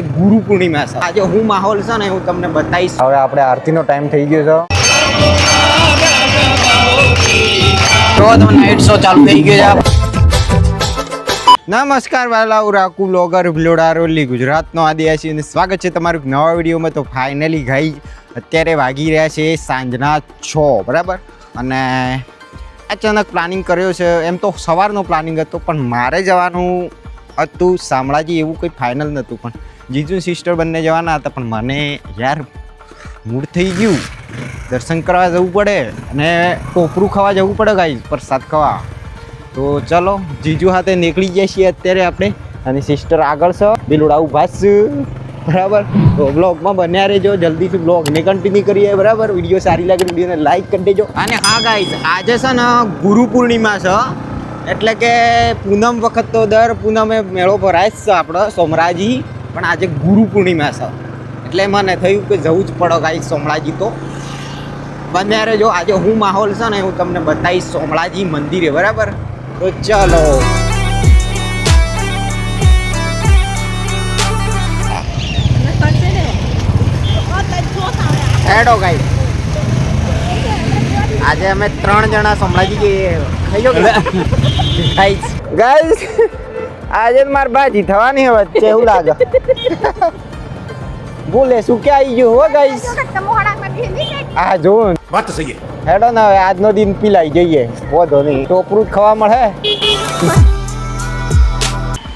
આજે ગુરુ પૂર્ણિમા છે. આજે હું માહોલ છે ને હું તમને બતાવીશ. હવે આપણે આરતીનો ટાઈમ થઈ ગયો છે. તો નાઇટ શો ચાલુ થઈ ગયો છે. નમસ્કાર વાલા ઉરાકુ બ્લોગર ભિલોડારોલી ગુજરાતનો આદિવાસી અને સ્વાગત છે તમારું નવા વિડીયોમાં. તો ફાઇનલી ગાઈઝ અત્યારે વાગી રહ્યા છે સાંજના 6 બરાબર. અને અચાનક પ્લાનિંગ કર્યો છે. એમ તો સવારનો પ્લાનિંગ હતો પણ મારે જવાનું હતું શામળાજી, એવું કંઈ ફાઇનલ નહોતું. પણ જીજુ સિસ્ટર બંને જવાના હતા પણ મને યાર મૂડ થઈ ગયું, દર્શન કરવા જવું પડે અને ટોપરું ખાવા જવું પડે ગાઈઝ, પ્રસાદ ખાવા. તો ચલો જીજુ સાથે નીકળી જાય છીએ અત્યારે આપણે, અને સિસ્ટર આગળ છે, બિલુડા ઉભા છે બરાબર. તો બ્લોગમાં બન્યા રહેજો, જલ્દીથી બ્લોગને કન્ટિન્યુ કરીએ બરાબર. વિડીયો સારી લાગે વિડીયોને લાઈક કરી દેજો. અને હા ગાઈઝ આજે છે ને ગુરુ પૂર્ણિમા છે, એટલે કે પૂનમ વખત તો દર પૂનમે મેળો ભરાય જ છે આપણો સોમરાજી, પણ આજે ગુરુ પૂર્ણિમા છે એટલે મને થયું કે જવું જ પડે ગાઈઝ સોમરાજી. તો બન્યા રહેજો, આજે હું માહોલ છે ને હું તમને બતાવીશ સોમરાજી મંદિરે બરાબર. તો ચાલો હેડો ગાઈસ. આજે અમે 3 જણા સોમરાજી જઈએ. ગાઈસ આજે મારી બાજી થવાની હવે વચ્ચે એવું લાગે. બોલે શું કે આવી ગયું હો ગાઈસ. આ જો વાત તો સહી. હેડો ને હવે આજનો દિન પીલાઈ જઈએ, વધો નહીં, ટોપરું જ ખાવા મળે.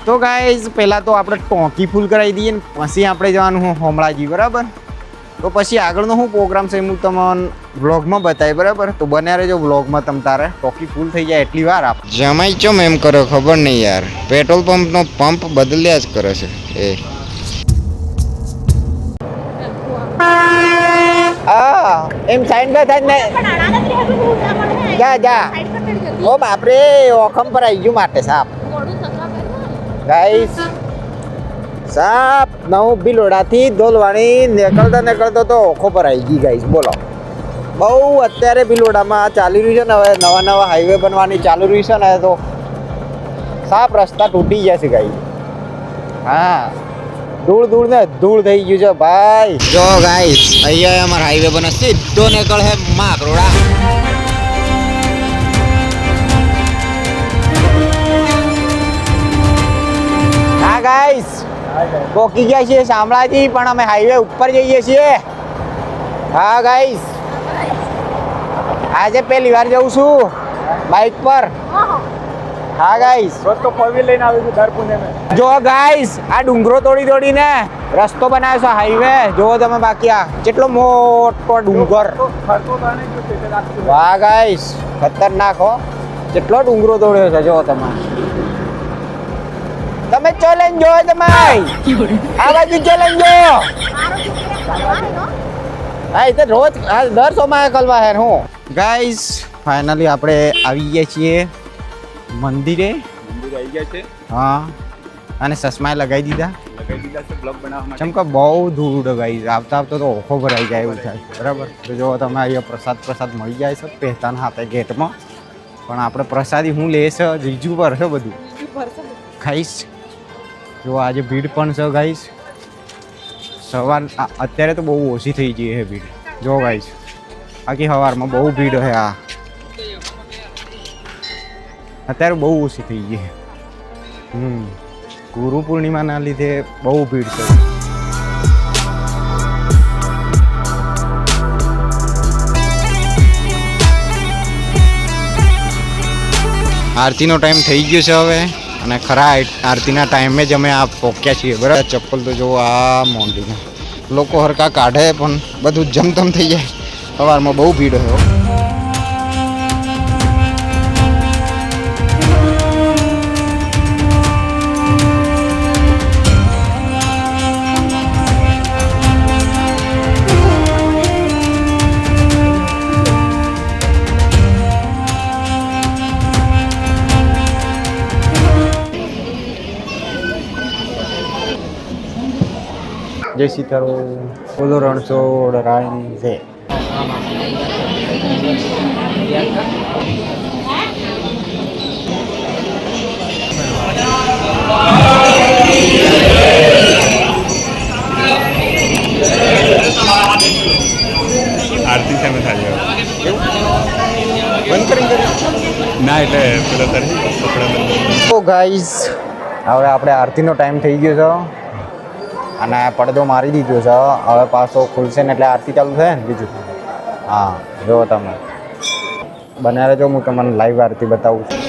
તો ગાઈઝ પહેલાં તો આપણે ટોંકી ફૂલ કરાવી દઈએ ને પછી આપણે જવાનું હું સોમરાજી બરાબર. તો પછી આગળનો શું પ્રોગ્રામ છે હું તમને વ્લોગમાં બતાવી બરાબર. તો બન્યા રહેજો વ્લોગમાં. તમ તારે ટોંકી ફૂલ થઈ જાય એટલી વાર આપ જમાઈ ચમ એમ કરો ખબર નહીં યાર, પેટ્રોલ પંપનો પંપ બદલ્યા જ કરે છે એ. હા એમ સાઈન બે થાય ને. જા જા. ઓ બાપરે ઓખમ પર આવી ગયું માટે સાપ ગાઈસ. સાપ નવું બિલોડાથી ધોલવાણી નીકળતો તો ઓખો પર આવી ગઈ ગાઈસ. બોલો બહુ અત્યારે બિલોડામાં ચાલી રહ્યું છે ને, હવે નવા હાઈવે બનવાની ચાલુ રહ્યું છે ને, તો સાપ રસ્તા તૂટી જશે ગાઈસ. હા ધૂળ ને ધૂળ થઈ ગયું છે ભાઈ. જો ગાઈસ અહીંયા અમારા હાઈવે બને સીધો નીકળ હે માકરોડા. હા ગાઈસ પહોંચી ગયા છીએ શામળાજી, પણ અમે હાઈવે ઉપર જઈએ છીએ. હા ગાઈસ આજે પહેલી વાર જઉં છું બાઇક પર. હા ગાઈસ રોજ તો 4 વ્હીલ લઈને આવી છું દર પૂનમે. જો ગાઈસ આ ડુંગરો તોડીને રસ્તો બનાવ્યો છે હાઈવે. જો તમે બાકી આ કેટલો મોટો ડુંગર. વાહ ગાઈસ ખતરનાક હો, કેટલો ડુંગરો તોડ્યો છે જો તમે ચેલેન્જ જો તમે આ બાજુ ચેલેન્જ જો. હા એ તો રોજ દર સોમવારે કલવા હે હું. ગાઈસ ફાઇનલી આપણે આવી ગયા છીએ મંદિરે આવી ગયા છે. હા અને ચશ્મા લગાવી દીધા છે બ્લોગ બનાવવા માટે. ચમકા બહુ ધૂળ ગાઈસ, આવતા તો ઓખો ભરાઈ જાય એવું થાય બરાબર. તો જો તમે અહીંયા પ્રસાદ મળી જાય છે પહેતાના હાથે ગેટમાં. પણ આપણે પ્રસાદી હું લે છે જીજુ પર છે બધું ખાઈશ. જો આજે ભીડ પણ છે ગાઈસ. સવાર અત્યારે તો બહુ ઓછી થઈ ગઈ છે ભીડ જો ગાઈસ. આખી સવારમાં બહુ ભીડ છે. આ અત્યારે બહુ ઓછી થઈ ગઈ. ગુરુ પૂર્ણિમાના લીધે બહુ ભીડ છે. આરતીનો ટાઈમ થઈ ગયો છે હવે, અને ખરા આરતીના ટાઈમે જ અમે આ પહોંચ્યા છીએ બરાબર. ચપ્પલ તો જો આ મોંડીને લોકો હરકા કાઢે પણ બધું જમતમ થઈ જાય. સવારમાં બહુ ભીડ હોય. જય સીતારામ. બોલો રણછોડ રાયની જય. તો ગાઈઝ હવે આપણે આરતીનો ટાઈમ થઈ ગયો છે અને પડદો મારી દીધો છે. હવે પાછો ખુલશે ને એટલે આરતી ચાલુ થાય ને બીજું. હા જો તમે બને રહેજો, હું તમને લાઈવ આરતી બતાવું છું.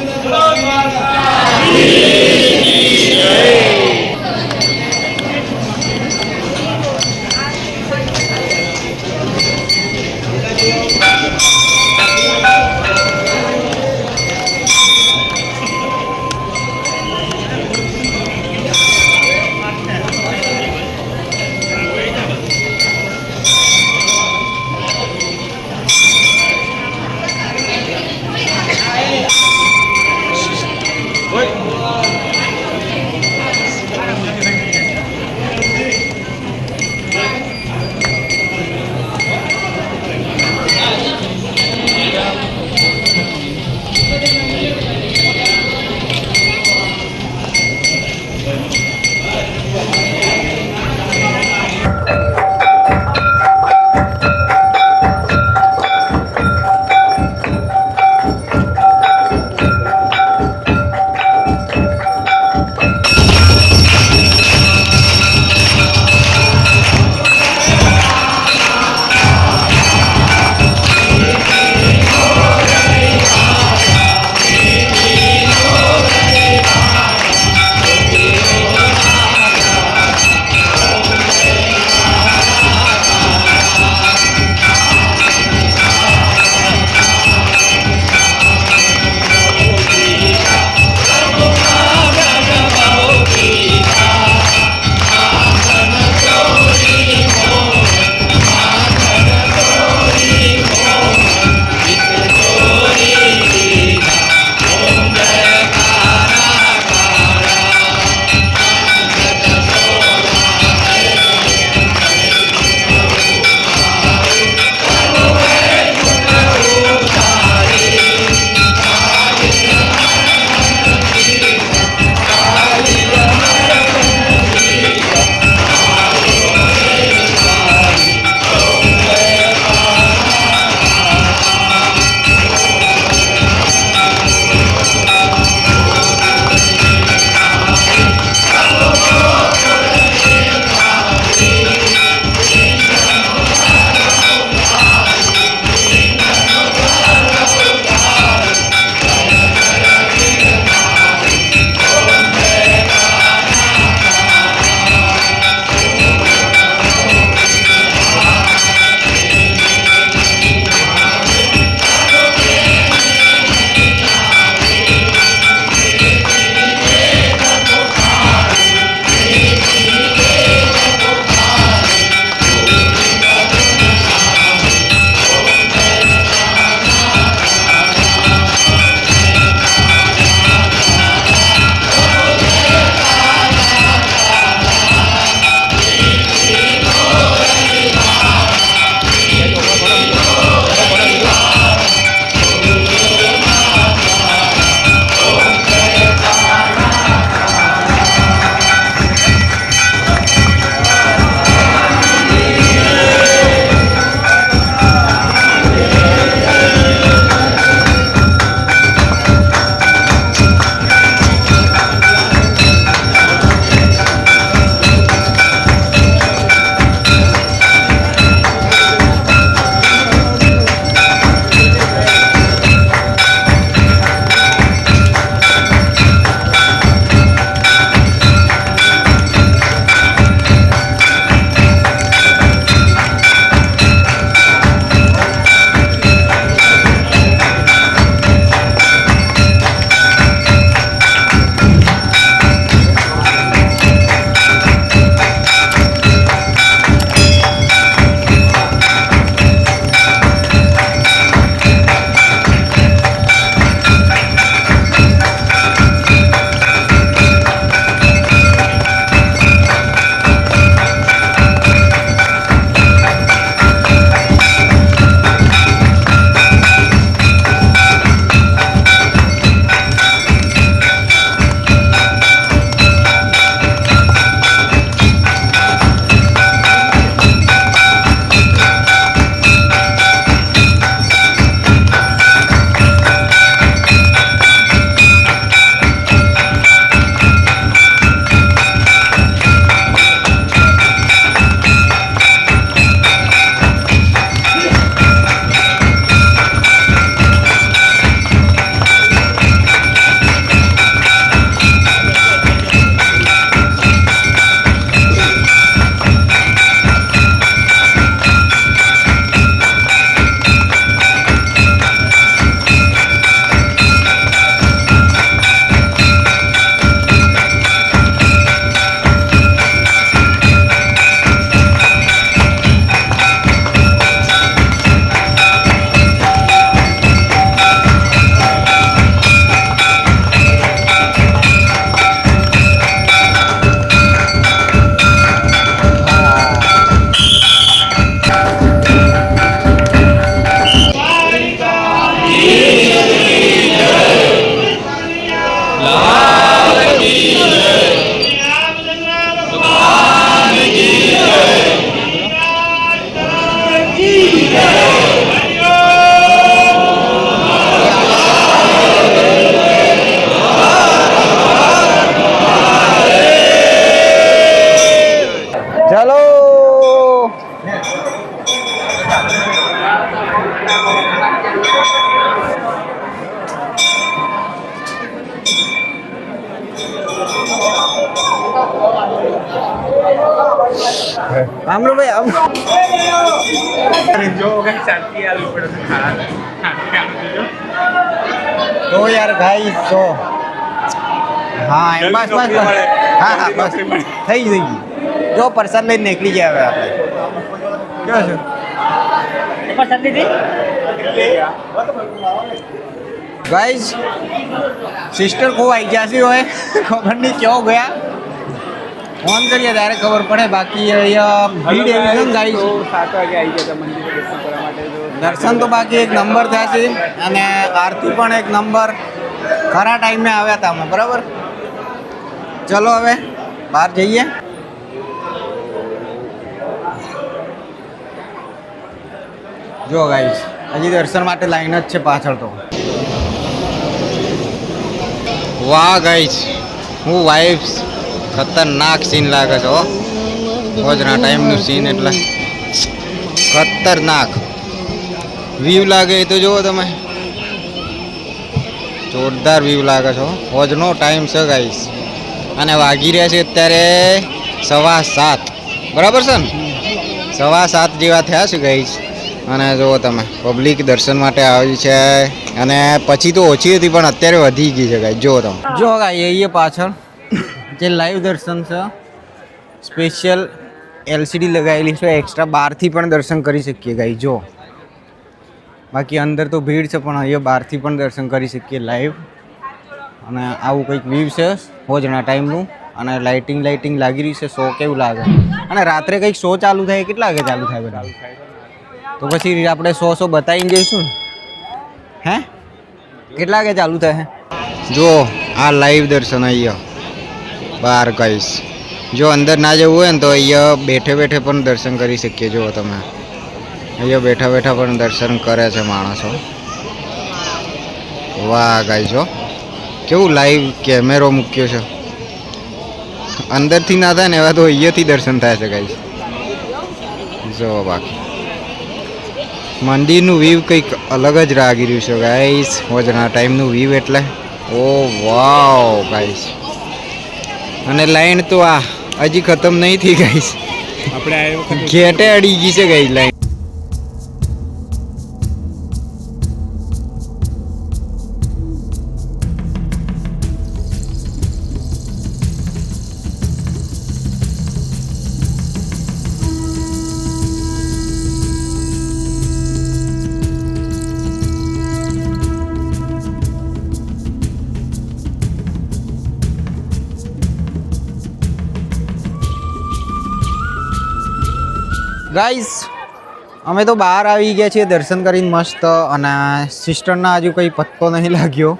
આમરો ભાઈ આમ જો કઈ શાંતિ આવી પડે તો યાર ગાઈસ તો હા એમ બસ બસ બસ. હા હા બસ થઈ ગઈ જો પરસાદ લઈને નીકળી ગયા હવે આપણે કેવું છે ગાઈસ સિસ્ટર કો આવી ગયા છે હવે ખબર નહીં ક્યાં ગયા ફોન કરીએ ત્યારે ખબર પડે બાકી અહીંયા ભીડ એવી છે ને ગાઈસ 7 વાગે આવી ગયા મંદિર દર્શન કરવા માટે દર્શન તો બાકી એક નંબર થયા છે અને આરતી પણ એક નંબર ખરા ટાઈમે આવ્યા હતા અમે બરાબર ચલો હવે બહાર જઈએ જો ગાઈસ હજી દર્શન માટે લાઈન જ છે પાછળ તો વાહ ગાઈસ હું વાઇબ્સ ખતરનાક સીન લાગે છે હો હોજના ટાઈમનું સીન એટલે ખતરનાક વ્યૂ લાગે એ તો જુઓ તમે જોરદાર વ્યૂ લાગે છે હોજનો ટાઈમ છે ગાઈસ અને વાગી રહ્યા છે અત્યારે 7:15 બરાબર છે ને 7:15 જેવા થયા છે ગાઈસ અને જુઓ તમે પબ્લિક દર્શન માટે આવી છે અને પછી તો ઓછી હતી પણ અત્યારે વધી ગઈ છે ગાઈસ જુઓ તમે જો ગાઈસ એ પાછળ જે લાઈવ દર્શન છે સ્પેશિયલ એલસીડી લગાવેલી છે એક્સ્ટ્રા બહારથી પણ દર્શન કરી શકીએ ગાઈસ જો બાકી અંદર તો ભીડ છે પણ અહીંયા બહારથી પણ દર્શન કરી શકીએ લાઈવ અને આવું કંઈક વ્યૂ છે હોજના ટાઈમનું અને લાઇટિંગ લાગી રહી છે શો કેવું લાગે અને રાત્રે કંઈક શો ચાલુ થાય કેટલા વાગે ચાલુ થાય બધા તો પછી આપણે શો બતાવીને જઈશું ને હે કેટલા વાગે ચાલુ થાય જો આ લાઈવ દર્શન અહીંયા બહાર ગાઈસ જો અંદર ના જવું હોય ને તો અહીંયા બેઠે પણ દર્શન કરી શકીએ જો તમે અહીંયા બેઠા પણ દર્શન કરે છે માણસો વાહ ગાઈસ જો કેવું લાઈવ કેમેરો મૂક્યો છે અંદરથી ના થાય ને એવા તો અહીંયાથી દર્શન થાય છે ગાઈસ જો બાકી મંદિરનું વ્યૂ કંઈક અલગ જ લાગી રહ્યું છે ગાઈસ હોજના ટાઈમનું વ્યૂ એટલે ઓ વાવ ગાઈસ અને લાઈન તો આ હજી ખતમ નહીં થઈ ગાઈસ આપણે આવ્યો ઘેટે અડી ગઈ છે ગાઈસ લાઈન ગાઈસ અમે તો બહાર આવી ગયા છીએ દર્શન કરીને મસ્ત અને સિસ્ટરના હજુ કંઈ પત્તો નહીં લાગ્યો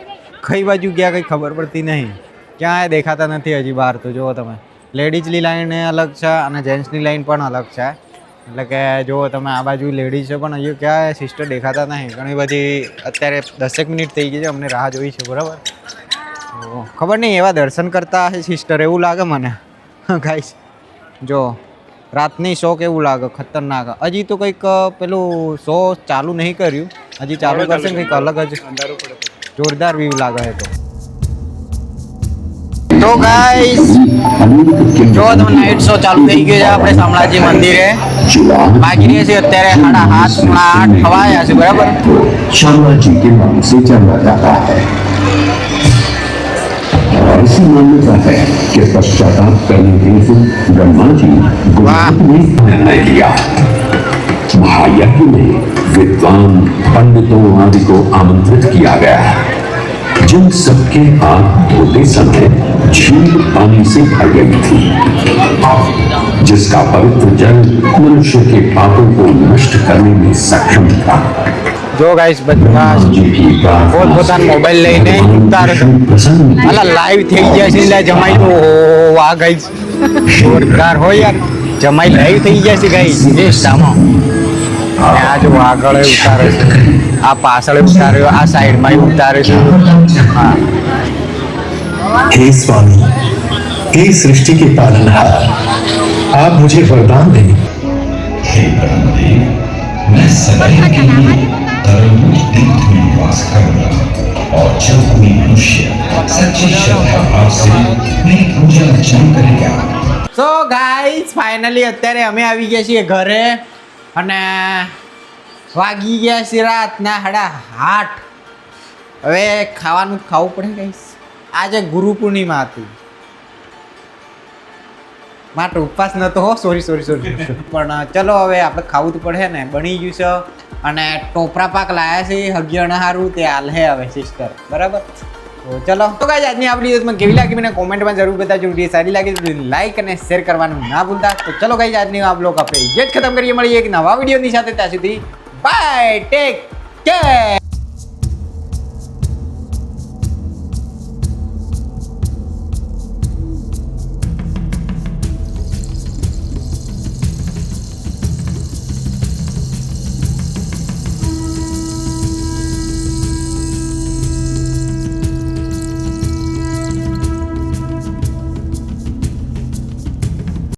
કઈ બાજુ ગયા કંઈ ખબર પડતી નહીં ક્યાંય દેખાતા નથી હજી બહાર તો જુઓ તમે લેડીઝની લાઈન અલગ છે અને જેન્ટ્સની લાઈન પણ અલગ છે એટલે કે જુઓ તમે આ બાજુ લેડીઝ છે પણ અહીંયા ક્યાંય સિસ્ટર દેખાતા નહીં ઘણી બધી અત્યારે 10 મિનિટ થઈ ગઈ છે અમને રાહ જોઈ છે બરાબર ખબર નહીં એવા દર્શન કરતા હશે સિસ્ટર એવું લાગે મને ગાઈસ જો રાતની શો કેવું લાગે ખતરનાક હજી તો કંઈક પેલું શો ચાલુ નહીં કર્યું હજી ચાલુ કરશે કંઈક અલગ જ જોરદાર વ્યૂ લાગે છે તો ગાઈસ જો તમે નાઇટ શો ચાલુ થઈ ગયો છે આપણે શામળાજી મંદિરે બાકી રહે છે અત્યારે 7:30 થવાયા છે બરાબર शामला जी के नाम से जाना जाता है और ऐसी मान्यता है कि पश्चाताप करने हेतु ब्रह्मा जी गुजरात में निर्णय किया महायज्ञ में विद्वान पंडितों आदि को आमंत्रित किया गया जिन सबके हाथ धोते समय झील पानी से भर गई थी जिसका पवित्र जल मनुष्य के पापों को नष्ट करने में सक्षम था જો ગાઈસ બધા પોતાનો મોબાઈલ લઈને ઉતારે અલા લાઈવ થઈ ગયા છે એટલે જમાઈ તો આ ગાઈસ જોરદાર હોય યાર જમાઈ લાઈવ થઈ ગયા છે ગાઈસ ઇન્સ્ટામાં અને આ જો આગળ ઉતારે છે આ પાછળ ઉતાર્યો આ સાઈડમાં ઉતારે છે હા हे स्वामी हे सृष्टि के पालनहार आप मुझे वरदान दें हे ब्रह्मदेव मैं सदैव के लिए धर्म तीर्थ में वास करूंगा और जब कोई मनुष्य सच्ची श्रद्धा भाव से मेरी पूजा अर्चना करेगा સો ગાઈસ ફાઇનલી અત્યારે અમે આવી ગયા છીએ ઘરે અને વાગી ગયા છે રાતના 8:30. હવે ખાવાનું ખાવું પડે ગાઈસ. આજે ગુરુ પૂર્ણિમા હતી, માટે ઉપવાસ નતો હો. સોરી પણ ચલો હવે આપણે ખાવું તો પડે ને. બની ગયું છે અને ટોપરા પાક લાયા છે હગિયાણા હારું, તે હાલ હે હવે સિસ્ટર, બરાબર. તો ચલો તો ગાઈસ આજની આપણી વિડીયોમાં કેવી લાગી મને કોમેન્ટમાં જરૂર બતાવજો. વિડીયો સારી લાગી તો લાઈક અને શેર કરવાનું ના ભૂલતા. તો ચલો ગાઈસ આજની આ બ્લોગ આપણે જે જ ખતમ કરીએ, મળીએ એક નવા વિડીયોની સાથે. ત્યાં સુધી બાય, ટેક કેર.